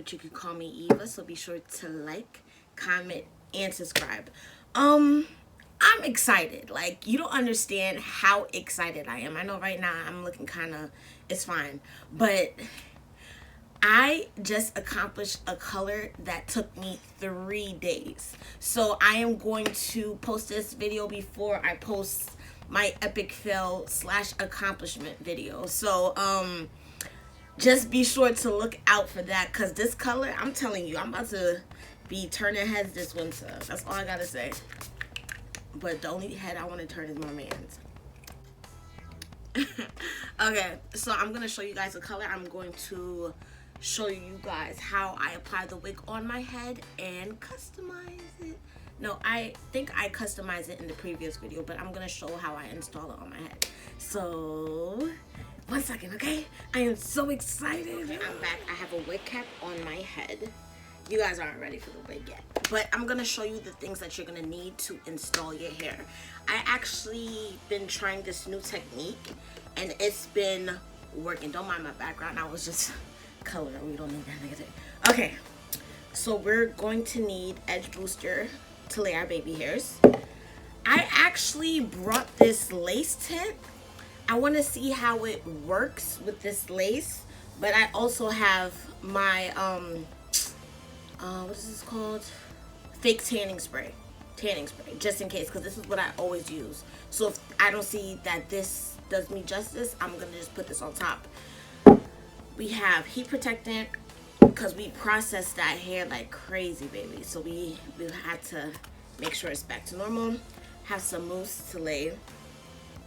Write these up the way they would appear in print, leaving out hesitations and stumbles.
but you can call me Eva. So be sure to like, comment, and subscribe. I'm excited. Like, you don't understand how excited I am. I know right now I'm looking kind of, it's fine, but I just accomplished a color that took me 3 days. So I am going to post this video before I post my epic fail / accomplishment video. So just be sure to look out for that, because this color, I'm telling you, I'm about to be turning heads this winter. That's all I gotta say. But the only head I want to turn is my man's. Okay, so I'm gonna show you guys the color. I'm going to show you guys how I apply the wig on my head and customize it. No, I think I customized it in the previous video, but I'm gonna show how I install it on my head. So 1 second, okay? I am so excited. Okay, I'm back. I have a wig cap on my head. You guys aren't ready for the wig yet, but I'm gonna show you the things that you're gonna need to install your hair. I actually been trying this new technique and it's been working. Don't mind my background, I was just coloring. We don't need that negative. Okay, so we're going to need edge booster to lay our baby hairs. I actually brought this lace tint. I want to see how it works with this lace, but I also have my what is this called, fake tanning spray, just in case, because this is what I always use. So if I don't see that this does me justice, I'm gonna just put this on top. We have heat protectant, because we processed that hair like crazy, baby, so we had to make sure it's back to normal. Have some mousse to lay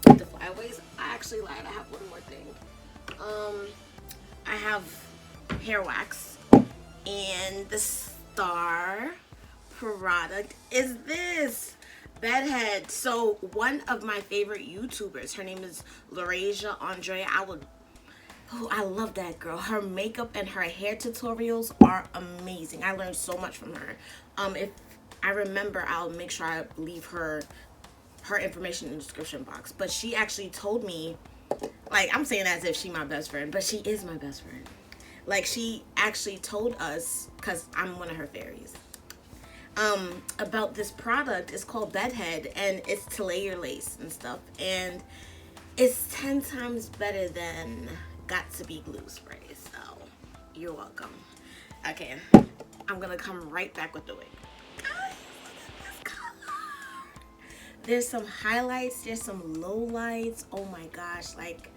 the flyaways. I actually lied, I have one more thing. I have hair wax, and the star product is this bedhead. So one of my favorite YouTubers, her name is Laurasia Andre. I love that girl. Her makeup and her hair tutorials are amazing. I learned so much from her. If I remember, I'll make sure I leave her information in the description box. But she actually told me, like, I'm saying as if she's my best friend, but she is my best friend. Like, she actually told us, because I'm one of her fairies, about this product. It's called Bedhead, and it's to lay your lace and stuff, and it's 10 times better than Got To Be glue spray. So you're welcome. Okay, I'm gonna come right back with the wig. Guys, look at this color. There's some highlights, there's some lowlights. Oh my gosh, like,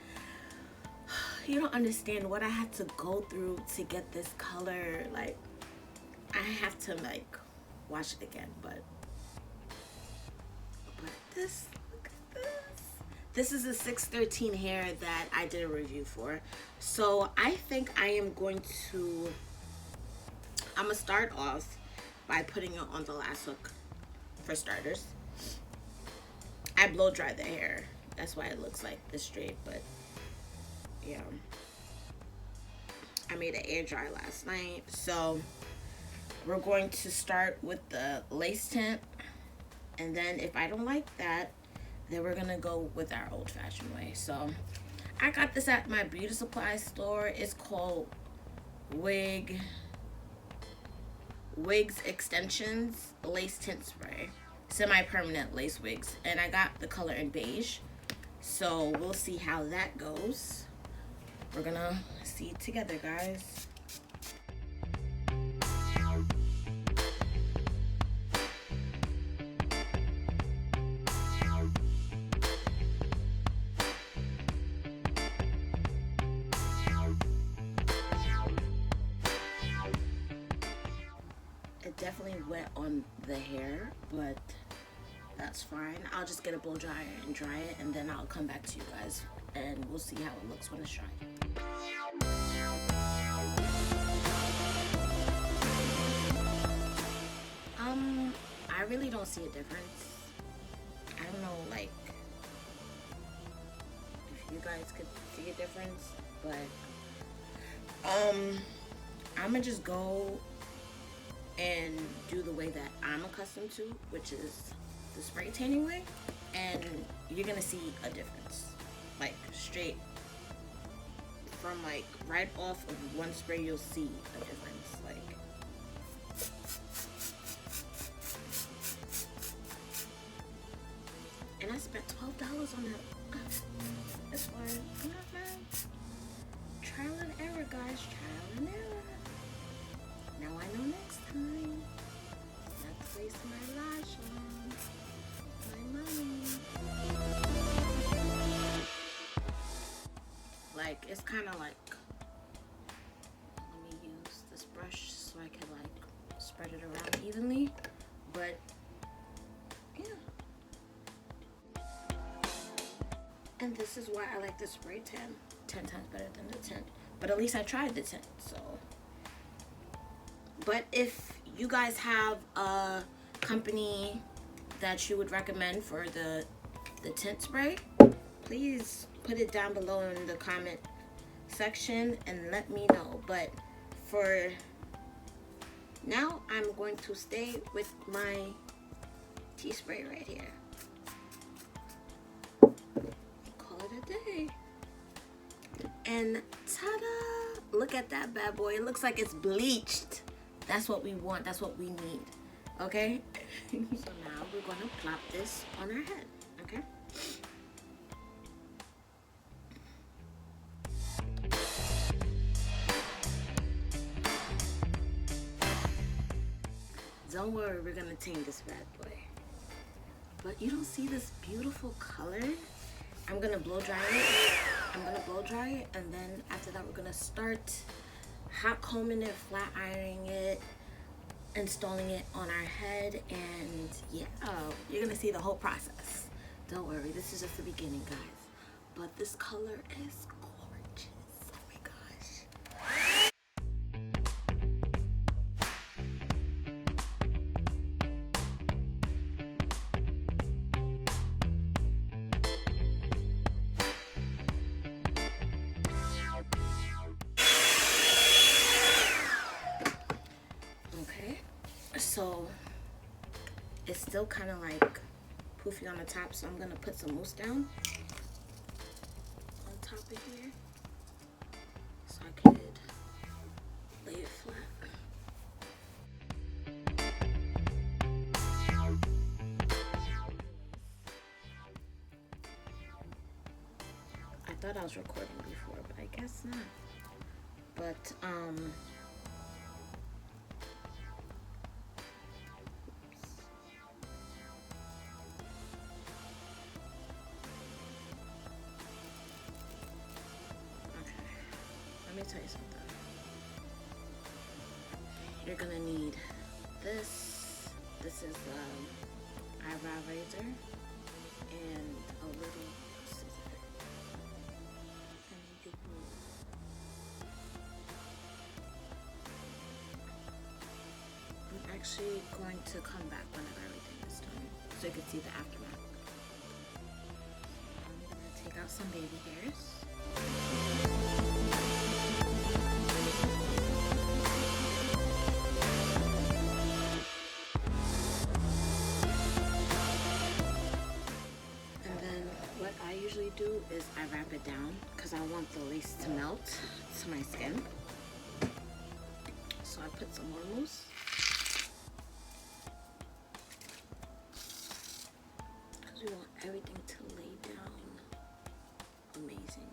you don't understand what I had to go through to get this color. Like, I have to like wash it again, but this, look at this. This is a 613 hair that I did a review for. So I think I'm gonna start off by putting it on the last hook for starters. I blow dry the hair, that's why it looks like this straight, but yeah, I made an air dry last night. So we're going to start with the lace tint, and then if I don't like that, then we're gonna go with our old-fashioned way. So I got this at my beauty supply store. It's called Wigs Extensions Lace Tint Spray, semi-permanent lace wigs, and I got the color in beige. So we'll see how that goes. We're gonna see it together, guys. It definitely wet on the hair, but that's fine. I'll just get a blow dryer and dry it, and then I'll come back to you guys and we'll see how it looks when it's dry. I really don't see a difference. I don't know, like, if you guys could see a difference, but I'm gonna just go and do the way that I'm accustomed to, which is the spray tanning way, and you're gonna see a difference. Like, straight from like right off of one spray, you'll see a difference. Like, on that. It's fine. I'm not mad. Trial and error, guys. Trial and error. Now I know next time not to waste my lash on my money. Like, it's kind of like, let me use this brush so I can like spread it around evenly, but yeah. And this is why I like the spray tan 10 times better than the tint, but at least I tried the tint. So, but if you guys have a company that you would recommend for the tint spray, please put it down below in the comment section and let me know. But for now, I'm going to stay with my tea spray right here. Call it a day. And ta-da! Look at that bad boy. It looks like it's bleached. That's what we want. That's what we need. Okay? So now we're going to plop this on our head. Okay? Don't worry, we're gonna tame this bad boy. But you don't see this beautiful color? I'm gonna blow dry it. And then after that we're gonna start hot combing it, flat ironing it, installing it on our head, and yeah, you're gonna see the whole process. Don't worry, this is just the beginning, guys. But this color is gorgeous. Oh my gosh. So it's still kind of like poofy on the top, so I'm gonna put some mousse down on top of here so I could lay it flat. I thought I was recording before, but I guess not. But let me tell you something. You're gonna need this. This is eyebrow razor and a little scissor. And you glue. I'm actually going to come back whenever everything is done, so you can see the aftermath. I'm gonna take out some baby hairs. Do is I wrap it down because I want the lace to melt to my skin. So I put some more mousse. Because we want everything to lay down amazing.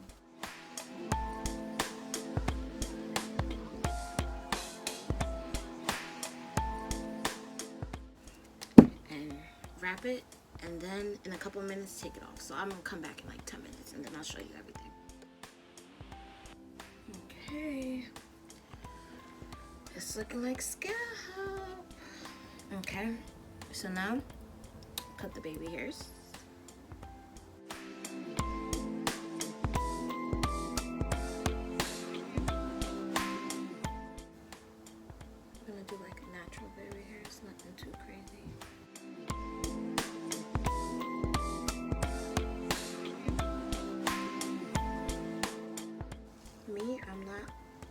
And wrap it. And then in a couple of minutes, take it off. So I'm gonna come back in like 10 minutes and then I'll show you everything. Okay. It's looking like scalp. Okay. So now, cut the baby hairs. I'm gonna do like a natural baby hairs, nothing too crazy.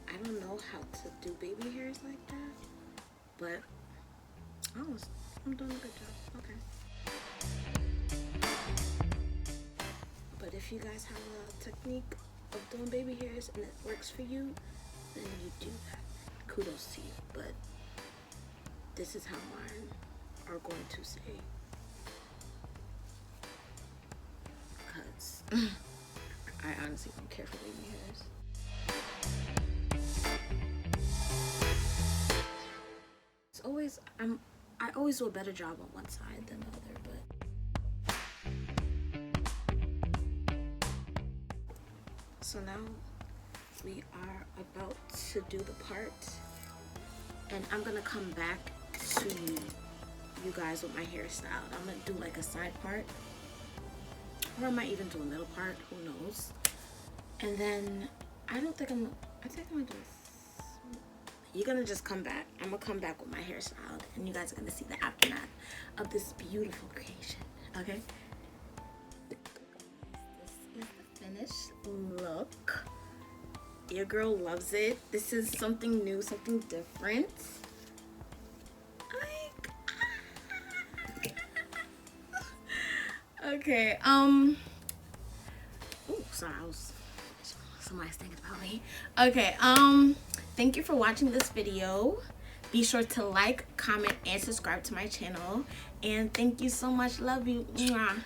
I don't know how to do baby hairs like that, but I'm doing a good job. Okay. But if you guys have a technique of doing baby hairs and it works for you, then you do that. Kudos to you. But this is how mine are going to say, because I honestly don't care for baby hairs. It's always I always do a better job on one side than the other, but so now we are about to do the part, and I'm gonna come back to you guys with my hairstyle. I'm gonna do like a side part, or I might even do a middle part, who knows. And then I think I'm gonna do this. You're gonna just come back. I'm gonna come back with my hairstyle, and you guys are gonna see the aftermath of this beautiful creation. Okay? This is the finished look. Your girl loves it. This is something new, something different. Okay, ooh, sorry, somebody's thinking about me. Okay, thank you for watching this video. Be sure to like, comment, and subscribe to my channel. And thank you so much. Love you. Mwah.